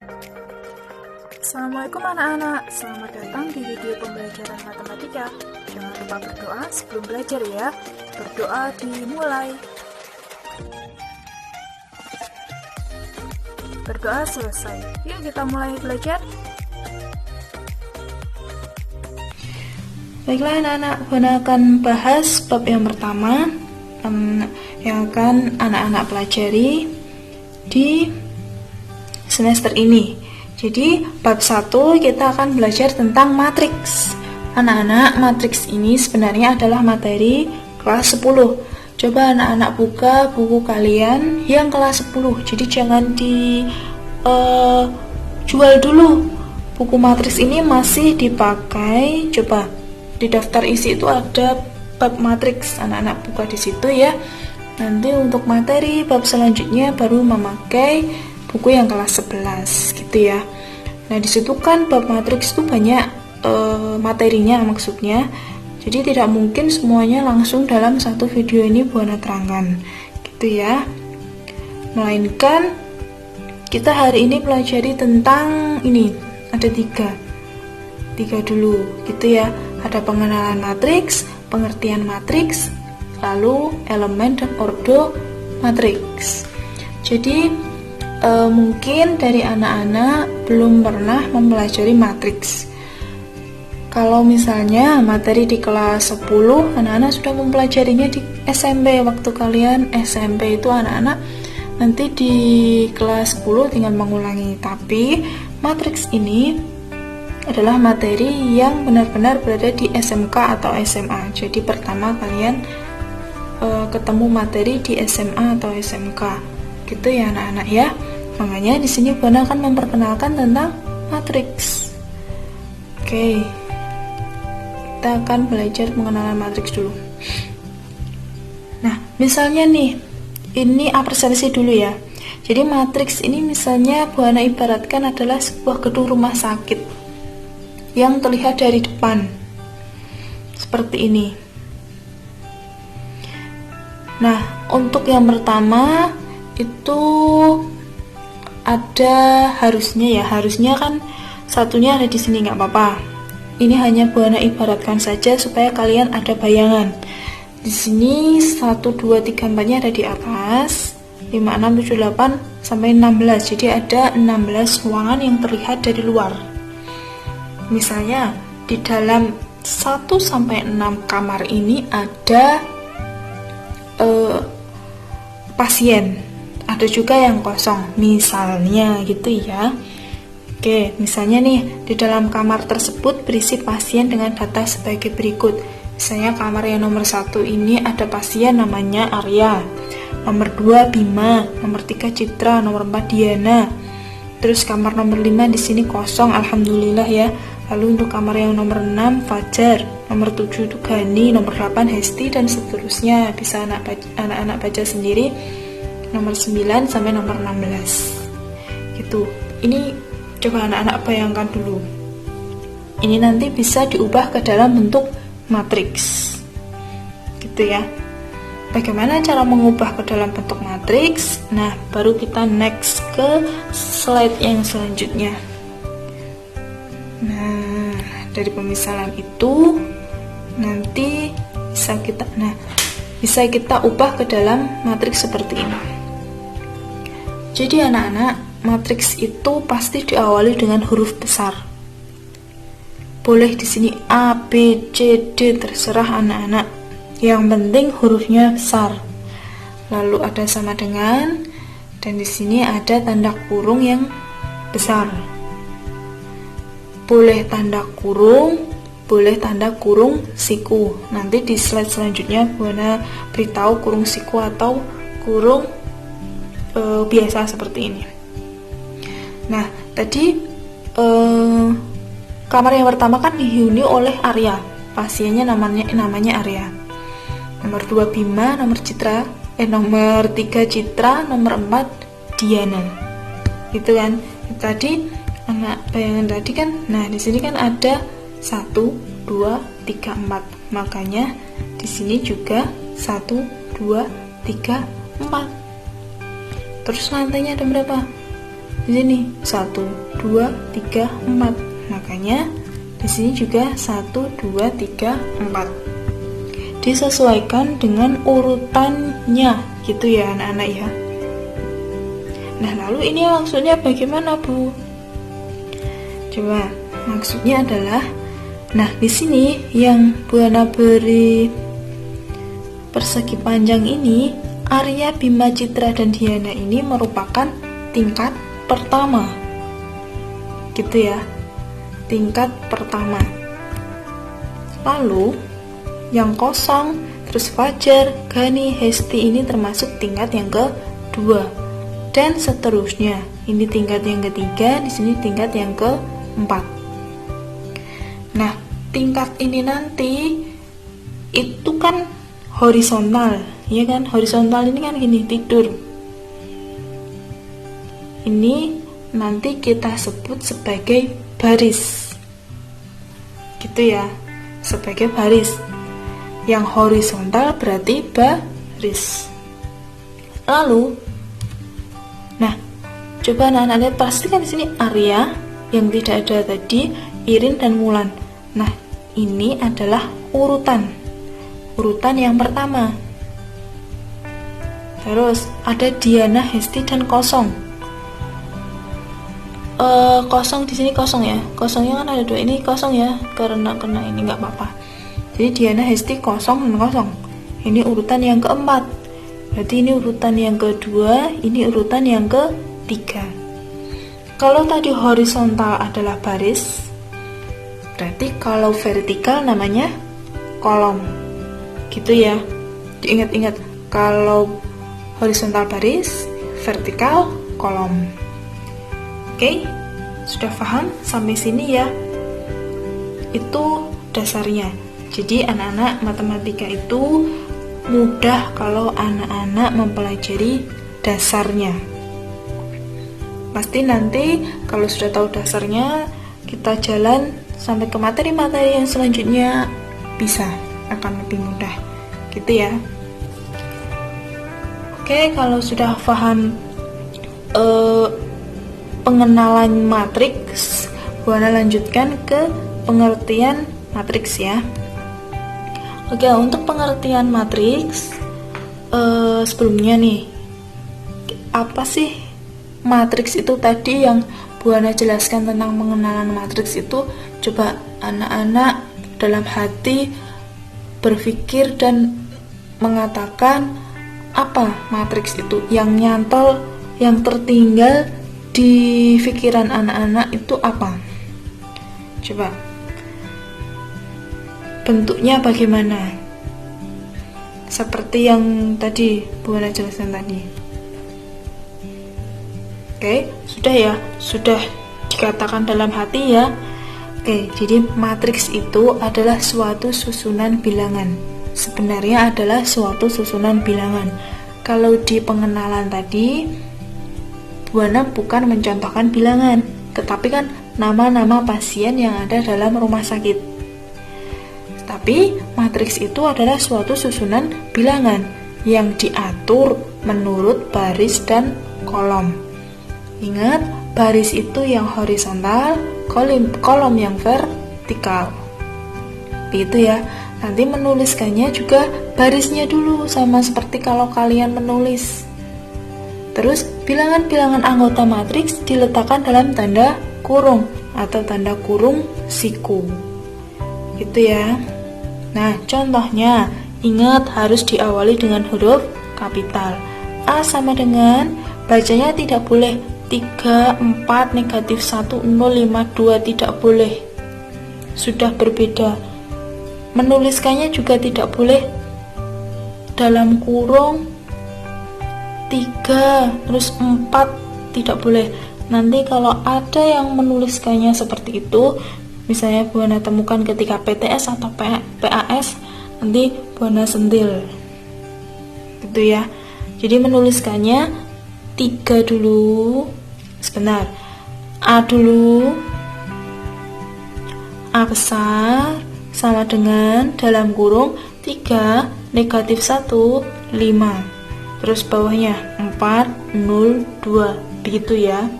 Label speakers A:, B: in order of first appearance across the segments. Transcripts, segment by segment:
A: Assalamualaikum anak-anak, selamat datang di video pembelajaran matematika. Jangan lupa berdoa sebelum belajar ya. Berdoa dimulai. Berdoa selesai. Yuk kita mulai belajar.
B: Baiklah anak-anak, Bunda akan bahas bab yang pertama yang akan anak-anak pelajari di semester ini. Jadi bab 1 kita akan belajar tentang matriks. Anak-anak, matriks ini sebenarnya adalah materi kelas 10. Coba anak-anak buka buku kalian yang kelas 10. Jadi jangan dijual dulu. Buku matriks ini masih dipakai. Coba di daftar isi itu ada bab matriks. Anak-anak buka di situ ya. Nanti untuk materi bab selanjutnya baru memakai buku yang kelas 11 gitu ya. Nah, di situ kan bab matriks itu banyak materinya maksudnya. Jadi tidak mungkin semuanya langsung dalam satu video ini Buana terangkan. Gitu ya. Melainkan kita hari ini pelajari tentang ini. Ada tiga dulu gitu ya. Ada pengenalan matriks, pengertian matriks, lalu elemen dan ordo matriks. Jadi mungkin dari anak-anak belum pernah mempelajari matriks. Kalau misalnya materi di kelas 10, anak-anak sudah mempelajarinya di SMP. Waktu kalian SMP itu anak-anak nanti di kelas 10 tinggal mengulangi. Tapi matriks ini adalah materi yang benar-benar berada di SMK atau SMA. Jadi pertama kalian ketemu materi di SMA atau SMK. Gitu ya anak-anak ya. Makanya di sini Buana akan memperkenalkan tentang matriks. Oke. Kita akan belajar pengenalan matriks dulu. Nah, misalnya nih, ini apresiasi dulu ya. Jadi matriks ini misalnya Buana ibaratkan adalah sebuah gedung rumah sakit yang terlihat dari depan. Seperti ini. Nah, untuk yang pertama itu ada harusnya kan satunya ada di sini nggak apa-apa. Ini hanya Buana ibaratkan saja supaya kalian ada bayangan. Di sini 1, 2, 3, 4-nya ada di atas, 5, 6, 7, 8 sampai 16. Jadi ada 16 ruangan yang terlihat dari luar. Misalnya di dalam 1 sampai 6 kamar ini ada pasien, ada juga yang kosong misalnya gitu ya. Oke, misalnya nih di dalam kamar tersebut berisi pasien dengan data sebagai berikut. Misalnya kamar yang nomor 1 ini ada pasien namanya Arya, nomor 2 Bima, nomor 3 Citra, nomor 4 Diana. Terus kamar nomor 5 di sini kosong, alhamdulillah ya. Lalu untuk kamar yang nomor 6 Fajar, nomor 7 itu Gani, nomor 8 Hesti dan seterusnya. Bisa anak-anak baca sendiri. Nomor 9 sampai nomor 16. Gitu. Ini coba anak-anak bayangkan dulu. Ini nanti bisa diubah ke dalam bentuk matriks. Gitu ya. Bagaimana cara mengubah ke dalam bentuk matriks? Nah, baru kita next ke slide yang selanjutnya. Nah, dari pemisalan itu nanti bisa kita ubah ke dalam matriks seperti ini. Jadi anak-anak, matriks itu pasti diawali dengan huruf besar. Boleh di sini A, B, C, D, terserah anak-anak. Yang penting hurufnya besar. Lalu ada sama dengan, dan di sini ada tanda kurung yang besar. Boleh tanda kurung, boleh tanda kurung siku. Nanti di slide selanjutnya Buana beritahu kurung siku atau kurung biasa seperti ini. Nah, tadi kamar yang pertama kan dihuni oleh Arya. Pasiennya namanya Arya. Nomor 2 Bima, nomor 3 Citra, nomor 4 Diana. Gitu kan? Tadi anak bayangan tadi kan. Nah, di sini kan ada 1, 2, 3, 4. Makanya di sini juga 1, 2, 3, 4. Terus lantainya ada berapa? di sini 1, 2, 3, 4. Makanya di sini juga 1, 2, 3, 4. Disesuaikan dengan urutannya gitu ya anak-anak ya. Nah, lalu ini maksudnya bagaimana, Bu? Coba, maksudnya adalah, nah di sini yang Bu Hana beri persegi panjang ini, Arya, Bima, Citra, dan Diana ini merupakan tingkat pertama. Gitu ya. Tingkat pertama. Lalu yang kosong, terus Fajar, Gani, Hesti ini termasuk tingkat yang kedua. Dan seterusnya. Ini tingkat yang ketiga, di sini tingkat yang keempat. Nah, tingkat ini nanti itu kan horizontal, ya kan? Horizontal ini kan gini, tidur. Ini nanti kita sebut sebagai baris. Gitu ya, sebagai baris. Yang horizontal berarti baris. Lalu, nah, coba anak-anak lihat, pastikan di sini Arya yang tidak ada tadi, Irin dan Mulan. Nah, ini adalah urutan yang pertama. Terus ada Diana, Hesti, dan kosong. Kosong di sini kosong ya. Kosongnya kan ada 2, ini kosong ya, karena ini nggak apa-apa. Jadi Diana, Hesti, kosong dan kosong. Ini urutan yang keempat. Berarti ini urutan yang kedua, ini urutan yang ketiga. Kalau tadi horizontal adalah baris, berarti kalau vertikal namanya kolom. Gitu ya. Diingat-ingat, kalau horizontal baris, vertikal kolom. Oke, sudah paham sampai sini ya? Itu dasarnya. Jadi anak-anak matematika itu mudah kalau anak-anak mempelajari dasarnya. Pasti nanti kalau sudah tahu dasarnya, kita jalan sampai ke materi-materi yang selanjutnya akan lebih mudah. Gitu ya. Oke, kalau sudah paham pengenalan matriks, Bu Hana lanjutkan ke pengertian matriks ya. Oke, untuk pengertian matriks, sebelumnya nih, apa sih matriks itu tadi yang Bu Hana jelaskan tentang pengenalan matriks itu? Coba anak-anak dalam hati berpikir dan mengatakan apa matriks itu, yang nyantol, yang tertinggal di pikiran anak-anak itu apa? Coba. Bentuknya bagaimana? Seperti yang tadi Bu Hana jelaskan tadi. Oke, sudah ya? Sudah dikatakan dalam hati ya? Oke, jadi matriks itu adalah suatu susunan bilangan. Sebenarnya adalah suatu susunan bilangan. Kalau di pengenalan tadi, Bu Hana bukan mencontohkan bilangan, tetapi kan nama-nama pasien yang ada dalam rumah sakit. Tapi matriks itu adalah suatu susunan bilangan yang diatur menurut baris dan kolom. Ingat, baris itu yang horizontal, kolom yang vertikal. Begitu ya. Nanti menuliskannya juga barisnya dulu, sama seperti kalau kalian menulis. Terus bilangan-bilangan anggota matriks diletakkan dalam tanda kurung atau tanda kurung siku. Gitu ya. Nah, contohnya, ingat harus diawali dengan huruf kapital. A sama dengan, bacanya tidak boleh 3, 4, negatif 1, 0, 5, 2, tidak boleh. Sudah berbeda. Menuliskannya juga tidak boleh dalam kurung 3, terus 4, tidak boleh. Nanti kalau ada yang menuliskannya seperti itu, misalnya Bu Hana temukan ketika PTS atau PAS, nanti Bu Hana sentil. Gitu ya. Jadi menuliskannya 3 dulu. Sebentar. A dulu. A besar sama dengan dalam kurung 3, negatif 1, 5. Terus bawahnya 4, 0, 2. Begitu ya.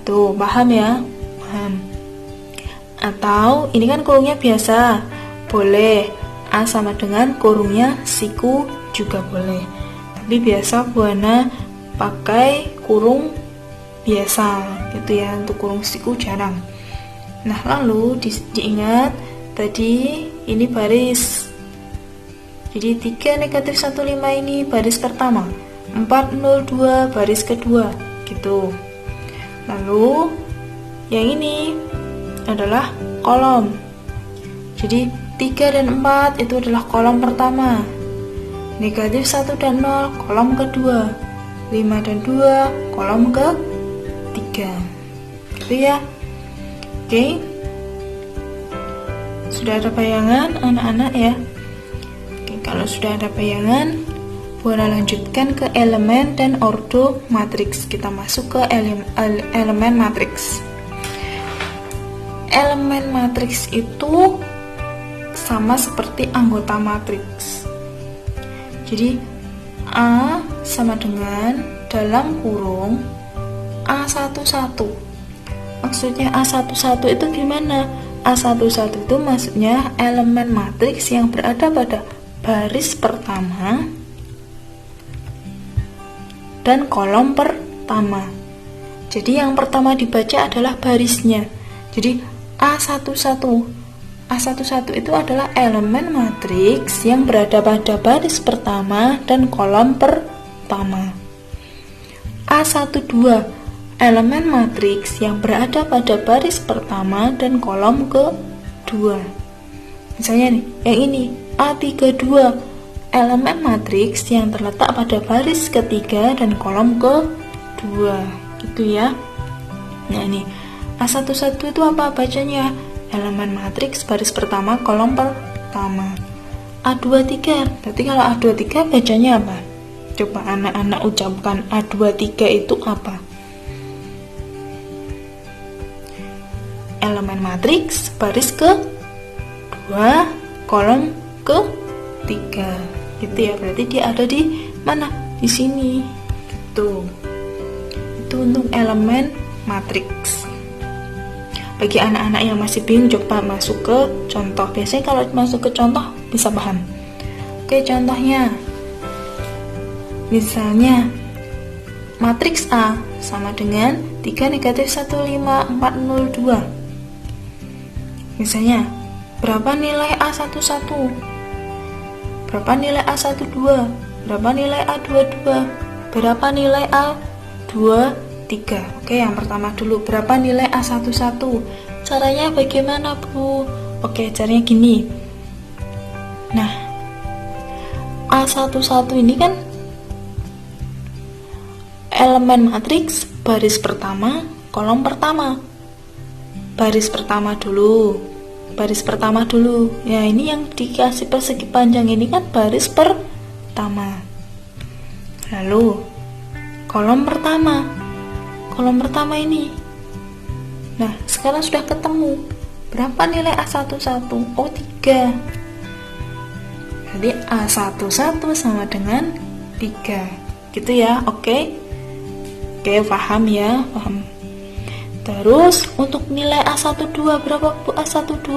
B: Gitu, paham ya? Paham. Atau ini kan kurungnya biasa, boleh A sama dengan kurungnya siku juga boleh. Tapi biasa Bu Hana pakai kurung biasa gitu ya, untuk kurung siku jarang. Nah, lalu diingat tadi ini baris. Jadi 3 negatif 15 ini baris pertama, 402 baris kedua gitu. Lalu yang ini adalah kolom. Jadi 3 dan 4 itu adalah kolom pertama, negatif 1 dan 0 kolom kedua, 5 dan 2 kolom ketiga gitu ya. Oke, sudah ada bayangan anak-anak ya? Oke, kalau sudah ada bayangan, Bu Hana lanjutkan ke elemen dan ordo matriks. Kita masuk ke elemen matriks. Elemen matriks itu sama seperti anggota matriks. Jadi A sama dengan dalam kurung A11. Maksudnya A11 itu gimana? A11 itu maksudnya elemen matriks yang berada pada baris pertama dan kolom pertama. Jadi yang pertama dibaca adalah barisnya. Jadi A11 itu adalah elemen matriks yang berada pada baris pertama dan kolom pertama. A12 elemen matriks yang berada pada baris pertama dan kolom kedua. Misalnya nih, yang ini A32 elemen matriks yang terletak pada baris ketiga dan kolom kedua, gitu ya. Nah, ini A11 itu apa bacanya? Elemen matriks baris pertama kolom pertama. A23, berarti kalau A23 bacanya apa? Coba anak-anak ucapkan A23 itu apa? Elemen matriks baris ke-2 kolom ke-3 gitu ya, berarti dia ada di mana? Di sini gitu. Itu untuk elemen matriks. Bagi anak-anak yang masih bingung, coba masuk ke contoh. Biasanya kalau masuk ke contoh bisa paham. Oke, contohnya misalnya matriks A sama dengan 3 negatif 1 5 4 0 2. Misalnya, berapa nilai A11? Berapa nilai A12? Berapa nilai A22? Berapa nilai A23? Oke, yang pertama dulu, berapa nilai A11? Caranya bagaimana, Bu? Oke, caranya gini. Nah, A11 ini kan elemen matriks baris pertama, kolom pertama. Baris pertama dulu. Ya, ini yang dikasih persegi panjang ini kan baris pertama. Lalu kolom pertama ini. Nah, sekarang sudah ketemu. Berapa nilai A11? Oh, 3. Jadi A11 sama dengan 3. Gitu ya, oke? Oke, paham ya? Paham. Terus untuk nilai A12 berapa, Bu? A12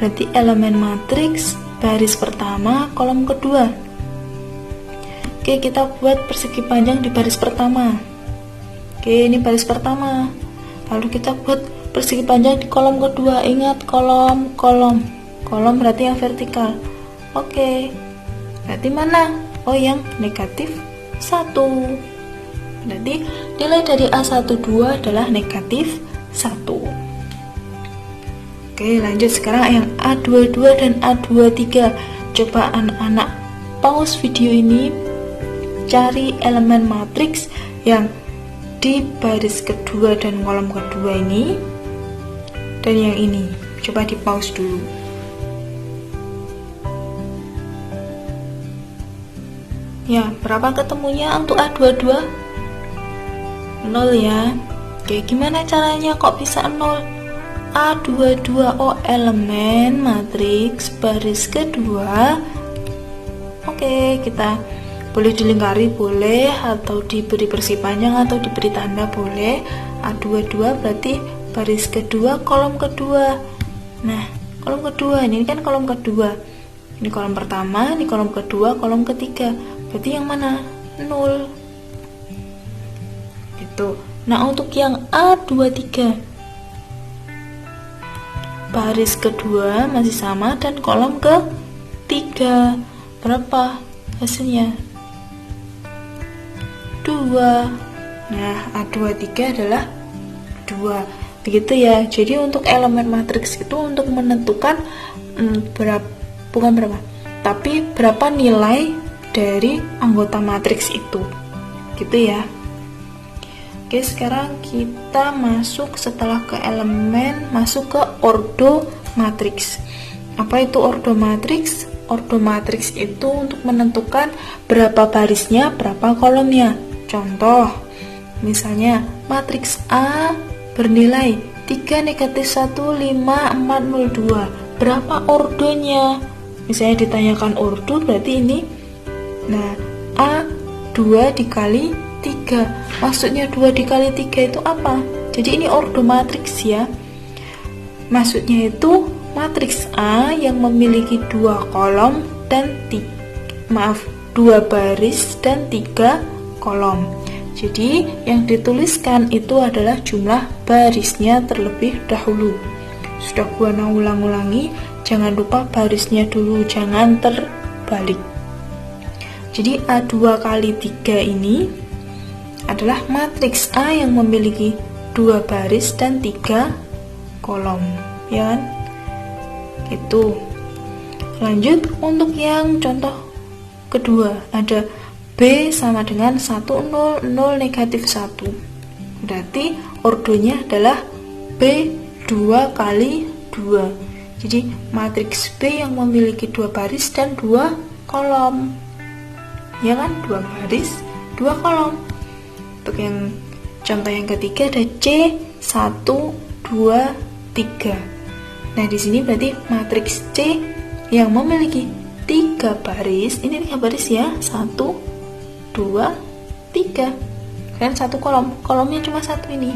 B: berarti elemen matriks baris pertama kolom kedua. Oke, kita buat persegi panjang di baris pertama. Oke, ini baris pertama. Lalu kita buat persegi panjang di kolom kedua. Ingat, kolom berarti yang vertikal. Oke, berarti mana? Oh, yang negatif 1. Berarti nilai dari A12 adalah negatif 1. Oke, lanjut sekarang yang A22 dan A23. Coba anak-anak pause video ini, cari elemen matriks yang di baris kedua dan kolom kedua ini, dan yang ini. Coba di pause dulu. Ya, berapa ketemunya untuk A22? 0 ya. Oke, gimana caranya kok bisa 0? A22, oh elemen matriks baris kedua. Oke, kita boleh dilingkari boleh, atau diberi persegi panjang atau diberi tanda boleh. A22 berarti baris kedua, kolom kedua. Nah, kolom kedua ini kan kolom kedua. Ini kolom pertama, ini kolom kedua, kolom ketiga. Berarti yang mana? 0. Itu. Nah, untuk yang A23 baris kedua masih sama dan kolom ketiga. Berapa hasilnya? 2. Nah, A23 adalah 2. Begitu ya. Jadi untuk elemen matriks itu untuk menentukan tapi berapa nilai dari anggota matriks itu. Gitu ya. Oke, sekarang kita masuk setelah ke elemen, masuk ke ordo matriks. Apa itu ordo matriks? Ordo matriks itu untuk menentukan berapa barisnya, berapa kolomnya. Contoh, misalnya matriks A bernilai 3, -1, 5, 4, 0, 2. Berapa ordonya? Misalnya ditanyakan ordo, berarti ini. Nah, A 2 dikali 3. Maksudnya 2 dikali 3 itu apa? Jadi ini ordo matriks ya. Maksudnya itu matriks A yang memiliki 2 kolom dan 2 baris dan 3 kolom. Jadi yang dituliskan itu adalah jumlah barisnya terlebih dahulu. Sudah Buana ulang-ulangi, jangan lupa barisnya dulu, jangan terbalik. Jadi A2 kali 3 ini adalah matriks A yang memiliki 2 baris dan 3 kolom, ya kan? Itu. Lanjut untuk yang contoh kedua, ada B sama dengan 1, 0, 0, -1. Berarti ordonya adalah B 2 kali 2. Jadi matriks B yang memiliki 2 baris dan 2 kolom. Ya kan? 2 baris, 2 kolom. Untuk yang contoh yang ketiga ada C 1, 2, 3. Nah, di sini berarti matriks C yang memiliki 3 baris. Ini 3 baris ya. 1, 2, 3. Dan 1 kolom. Kolomnya cuma 1 ini.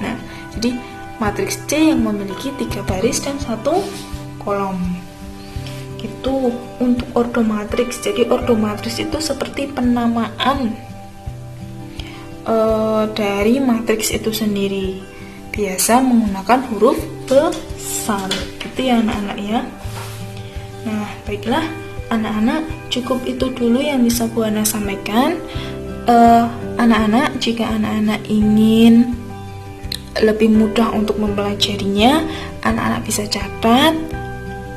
B: Nah, jadi matriks C yang memiliki 3 baris dan 1 kolom. Itu untuk ordo matriks. Jadi ordo matriks itu seperti penamaan dari matriks itu sendiri, biasa menggunakan huruf besar. Gitu ya anak-anak ya. Nah, baiklah anak-anak, cukup itu dulu yang bisa Buana sampaikan. Anak-anak, jika anak-anak ingin lebih mudah untuk mempelajarinya, anak-anak bisa catat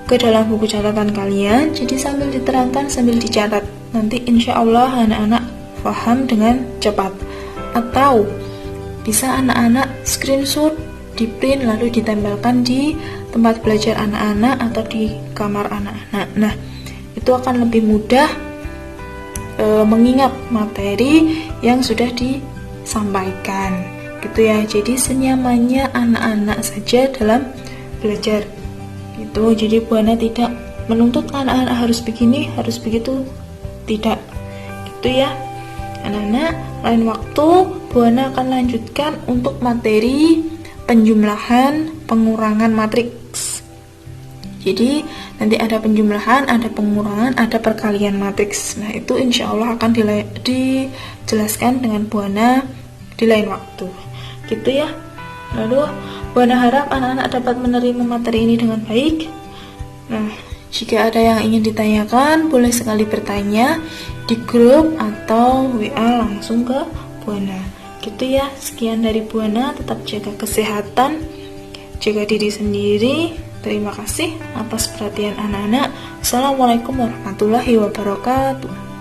B: ke dalam buku catatan kalian. Jadi sambil diterangkan, sambil dicatat, nanti insya Allah anak-anak paham dengan cepat. Atau bisa anak-anak screenshot, di print lalu ditempelkan di tempat belajar anak-anak atau di kamar anak-anak. Nah, itu akan lebih mudah mengingat materi yang sudah disampaikan. Gitu ya. Jadi senyamannya anak-anak saja dalam belajar. Gitu. Jadi Buana tidak menuntut anak-anak harus begini, harus begitu. Tidak. Gitu ya. Anak-anak, lain waktu Buana akan lanjutkan untuk materi penjumlahan, pengurangan matriks. Jadi nanti ada penjumlahan, ada pengurangan, ada perkalian matriks. Nah, itu insya Allah akan dijelaskan dengan Buana di lain waktu. Gitu ya. Lalu Buana harap anak-anak dapat menerima materi ini dengan baik. Nah, jika ada yang ingin ditanyakan, boleh sekali bertanya di grup atau WA langsung ke Buana. Gitu ya. Sekian dari Buana, tetap jaga kesehatan, jaga diri sendiri. Terima kasih atas perhatian anak-anak. Assalamualaikum warahmatullahi wabarakatuh.